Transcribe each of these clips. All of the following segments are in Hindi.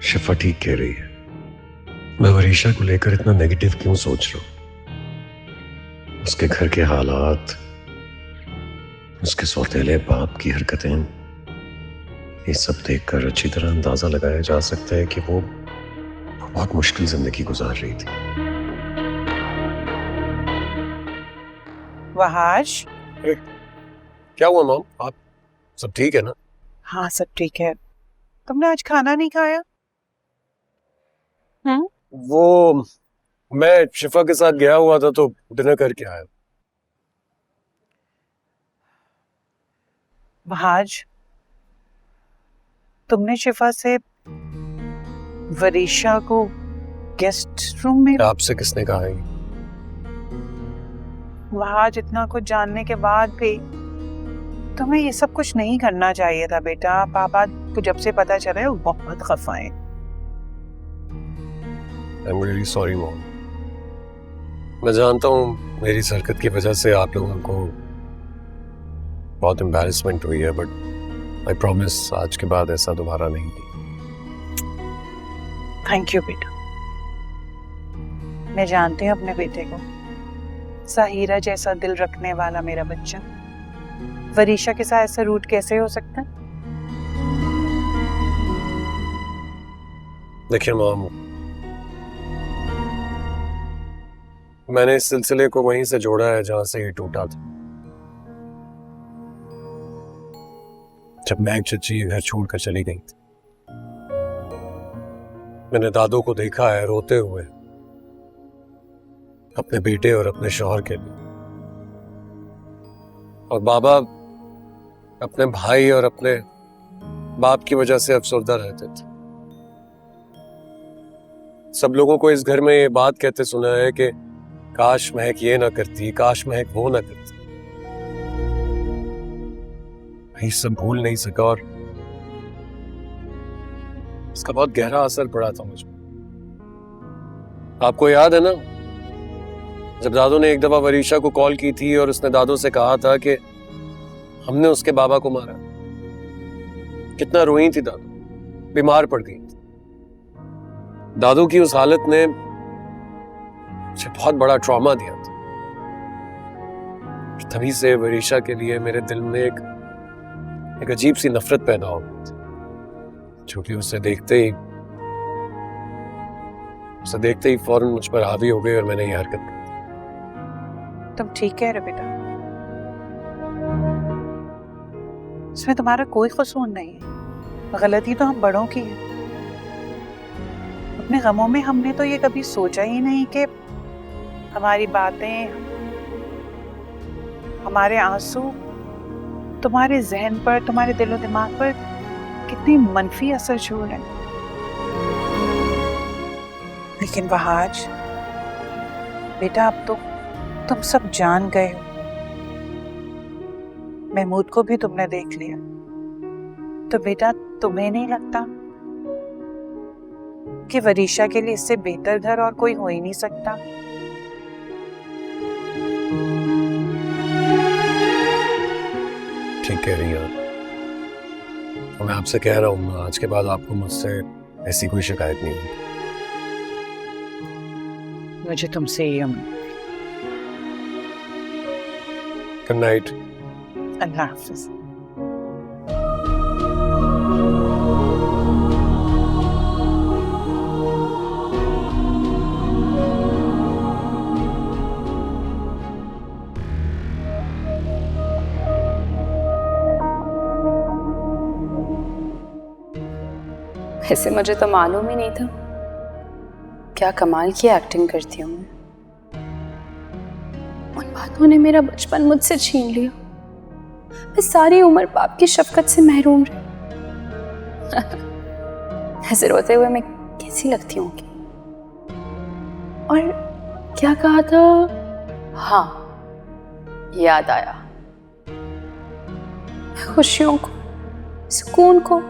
शिफा ठीक कह रही है। मैं वरीशा को लेकर इतना नेगेटिव क्यों सोच रहा हूं? उसके घर के हालात, उसके सौतेले बाप की हरकतें, ये सब देखकर अच्छी तरह अंदाजा लगाया जा सकता है कि वो बहुत मुश्किल जिंदगी गुजार रही थी। वहाज, क्या हुआ मॉम? आप सब ठीक है ना? हाँ सब ठीक है। तुमने आज खाना नहीं खाया? वो मैं शिफा के साथ गया हुआ था तो डिनर करके आया। वहाज, तुमने शिफा से वरीशा को गेस्ट रूम में? आपसे किसने कहा है? वहाज, इतना कुछ जानने के बाद भी तुम्हें ये सब कुछ नहीं करना चाहिए था बेटा। पापा को जब से पता चला है वो बहुत खफा है। I'm really sorry mom। मैं जानता हूँ मेरी इस हरकत की वजह से आप लोगों को बहुत एम्बैरेसमेंट हुई है, बट आई प्रॉमिस आज के बाद ऐसा दोबारा नहीं होगा। थैंक यू बेटा। मैं जानती हूँ अपने बेटे को, साहिरा जैसा दिल रखने वाला मेरा बच्चा वरीशा के साथ ऐसा रूट कैसे हो सकता है? देखिए मॉम, मैंने इस सिलसिले को वहीं से जोड़ा है जहां से ये टूटा था। जब मैग चची घर छोड़कर चली गई थी, मैंने दादू को देखा है रोते हुए अपने बेटे और अपने शौहर के लिए, और बाबा अपने भाई और अपने बाप की वजह से अफसरदा रहते थे। सब लोगोग को इस घर में ये बात कहते सुना है कि काश महक ये ना करती, काश महक वो ना करती। मैं सब भूल नहीं सका और इसका बहुत गहरा असर पड़ा था मुझ पर। आपको याद है ना, जब दादू ने एक दफा वरीशा को कॉल की थी और उसने दादू से कहा था कि हमने उसके बाबा को मारा। कितना रोई थी दादू, बीमार पड़ गई थी। दादू की उस हालत ने मुझे बहुत बड़ा ट्रॉमा दिया था। तभी से वरीशा के लिए मेरे दिल में एक अजीब सी नफरत पैदा हो गई थी, जो कि उसे देखते ही फौरन मुझ पर हावी हो गई और मैंने ये हरकत की। तुम ठीक कह रहे बेटा, इसमें तुम्हारा कोई कसूर नहीं है। गलती तो हम बड़ों की है। अपने गमों में हमने तो ये कभी सोचा ही नहीं कि हमारी बातें, हमारे आंसू तुम्हारे जहन पर, तुम्हारे दिलो दिमाग पर कितनी मनफी असर छोड़ रहे हैं। लेकिन वहाज बेटा, अब तो तुम सब जान गए हो। महमूद को भी तुमने देख लिया, तो बेटा तुम्हें नहीं लगता कि वरीशा के लिए इससे बेहतर घर और कोई हो ही नहीं सकता? ठीक कह रही हैं आप। मैं आपसे कह रहा हूँ, आज के बाद आपको मुझसे ऐसी कोई शिकायत नहीं होगी। मुझे तुमसे ये उम्मीद। Good night. अल्लाह हाफिज। वैसे मुझे तो मालूम ही नहीं था क्या कमाल की एक्टिंग करती हूँ मैं। उन बातों ने मेरा बचपन मुझसे छीन लिया। मैं सारी उम्र बाप की शफकत से महरूम रही। ऐसे रोते हुए मैं कैसी लगती हूँ? और क्या कहा था? हाँ, याद आया। खुशियों को, सुकून को,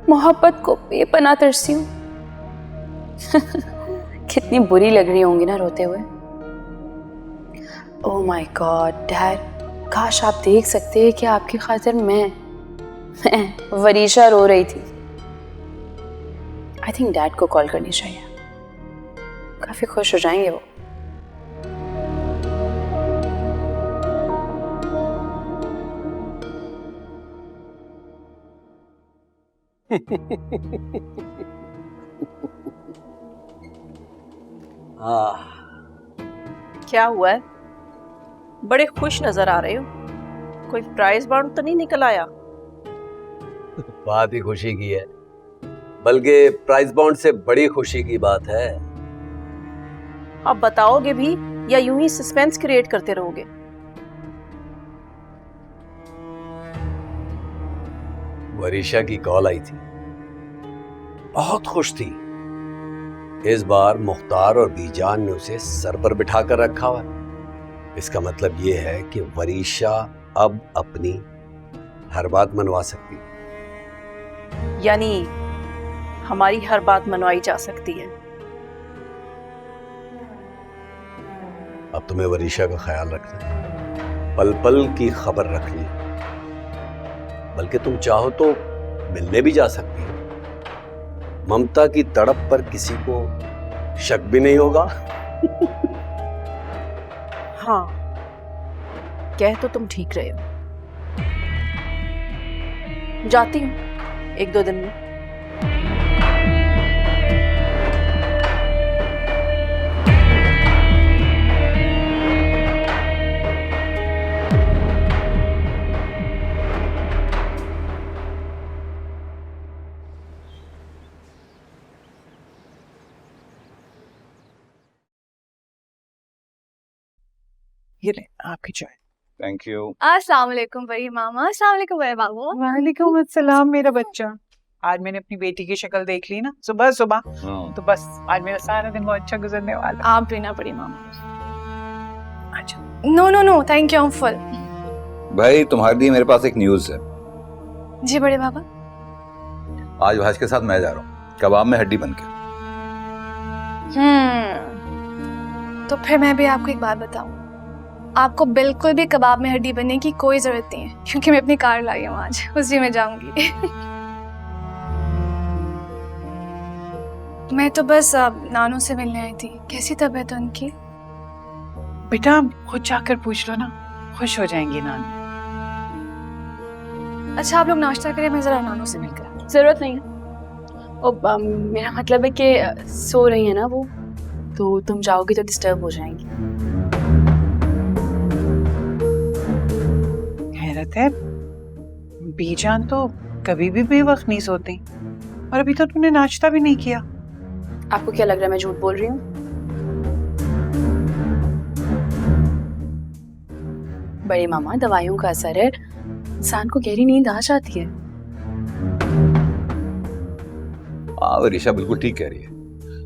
मोहब्बत को बेपनाह तरसी हूँ। कितनी बुरी लग रही होंगी ना रोते हुए। ओह माय गॉड डैड, काश आप देख सकते हैं कि आपकी खातिर मैं वरीशा रो रही थी। आई थिंक डैड को कॉल करनी चाहिए, काफी खुश हो जाएंगे वो। क्या हुआ है? बड़े खुश नजर आ रहे हो। कोई प्राइज बाउंड तो नहीं निकल आया? बात ही खुशी की है, बल्कि प्राइज बॉन्ड से बड़ी खुशी की बात है। आप बताओगे भी या यूं ही सस्पेंस क्रिएट करते रहोगे? वरीशा की कॉल आई थी, बहुत खुश थी। इस बार मुख्तार और बीजान ने उसे सर पर बिठा कर रखा हुआ है। इसका मतलब ये है कि वरीशा अब अपनी हर बात मनवा सकती है। यानी हमारी हर बात मनवाई जा सकती है। अब तुम्हें वरीशा का ख्याल रखना है, पल पल की खबर रखनी है। बल्कि तुम चाहो तो मिलने भी जा सकती हो। ममता की तड़प पर किसी को शक भी नहीं होगा। हाँ, कह तो तुम ठीक रहे हो। जाती हूँ 1-2 दिन में। ये ले आपकी चाय। Thank you. अस्सलाम वालेकुम बड़ी मामा। अस्सलाम वालेकुम बड़े बाबू। वालेकुम अस्सलाम मेरा बच्चा। आज मैंने अपनी बेटी की शक्ल देख ली ना सुबह सुबह, तो बस आज मेरा सारा दिन बहुत अच्छा गुजरने वाला। आप भी ना बड़ी मामा। अच्छा no no no thank you, I am full. भाई तुम्हारे लिए मेरे पास एक न्यूज़ है। जी बड़े बाबा। आज भाज के साथ मैं जा रहा हूँ कबाब में हड्डी बनके। तो फिर मैं भी आपको एक बात बताऊं, आपको बिल्कुल भी कबाब में हड्डी बनने की कोई जरूरत नहीं है, क्योंकि मैं अपनी कार लाई हूँ, आज उसी में जाऊंगी। मैं तो बस नानू से मिलने आई थी। कैसी तबीयत है उनकी? बेटा खुद जाकर पूछ लो ना, खुश हो जाएंगी नानी। अच्छा आप लोग नाश्ता करें, मैं जरा नानू से मिलकर। जरूरत नहीं है। मेरा मतलब है कि सो रही है ना वो, तो तुम जाओगी तो डिस्टर्ब हो जाएंगी। हैरत है, बीजान तो कभी भी बेवक्त नहीं सोती, और अभी तो तुमने नाश्ता भी नहीं किया। आपको क्या लग रहा है मैं झूठ बोल रही हूँ? बड़े मामा दवाइयों का असर है, इंसान को गहरी नींद आ जाती है। हाँ ऋषा बिल्कुल ठीक कह रही है।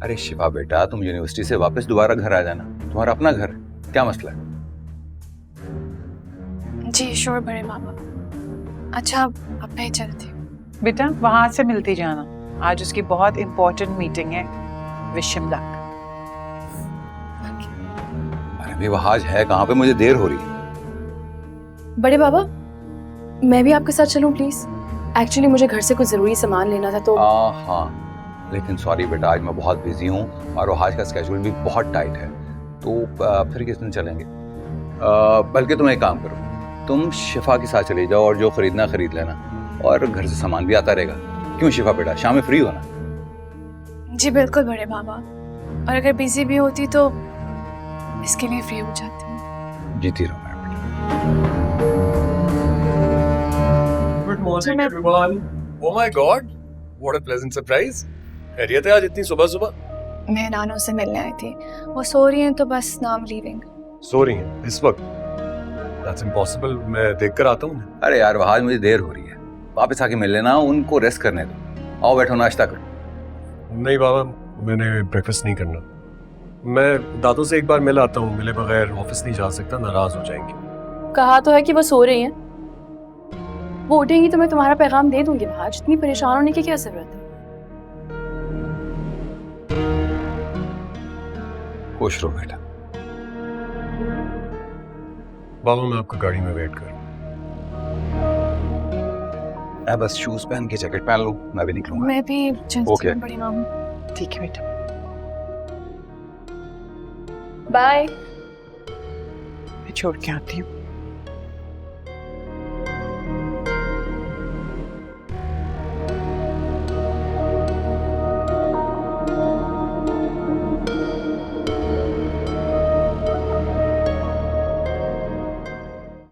अरे शिवा बेटा, तुम यूनिवर्सिटी से वापस दोबारा घर आ जाना, तुम्हारा अपना घर है, क्या मसला है? जी श्योर बड़े मामा। अच्छा अब मैं चलती हूँ। बेटा वहां से मिलती जाना, आज उसकी बहुत इंपॉर्टेंट मीटिंग है। Wish him luck. अरे भी वहाज है कहाँ पे, मुझे देर हो रही है। बड़े बाबा मैं भी आपके साथ चलूं प्लीज? एक्चुअली मुझे घर से कुछ जरूरी सामान लेना था तो। हाँ लेकिन सॉरी बेटा, आज मैं बहुत बिजी हूँ और वहाज का स्केड्यूल भी बहुत टाइट है, तो फिर किस दिन चलेंगे? बल्कि तुम एक काम करो, तुम शिफा के साथ चले जाओ और जो खरीदना खरीद लेना, और घर से सामान भी आता रहेगा। क्यों शिफा बेटा, शाम में फ्री हो ना? जी बिल्कुल बड़े बाबा, और अगर बिजी भी होती तो इसके लिए फ्री हो जाती हूँ। जीती रहो मेरा बेटा। Good morning everyone. Oh my God, what a pleasant surprise. खैरियत है आज इतनी सुबह सुबह? मैं नानू से मिलने आई थी, वो सो रही हैं तो बस नाउ आई एम लीविंग। सो रही हैं इस वक्त? दैट्स इम्पॉसिबल, मैं देख कर आता हूँ। अरे यार वहाज मुझे देर हो रही है, वापस आके मिल लेना, उनको रेस्ट करने दो। आओ बैठो नाश्ता करो। नहीं बाबा, मैंने ब्रेकफास्ट नहीं करना। मैं दादू से एक बार मिल आता हूँ, मिले बगैर ऑफिस नहीं जा सकता, नाराज हो जाएंगे। कहा तो है कि वो सो रही हैं, वो उठेंगी तो मैं तुम्हारा पैगाम दे दूंगी। आज इतनी परेशान होने की क्या जरूरत है? खुश रहो बेटा। बाबा मैं आपको गाड़ी में वेट कर। मैं बस शूज पहन के जैकेट पहन लूं, मैं भी निकलूंगा। मैं भी चलती Okay. हूँ बड़ी मामू। ठीक है बेटा, बाय। मैं छोड़ के आती हूँ।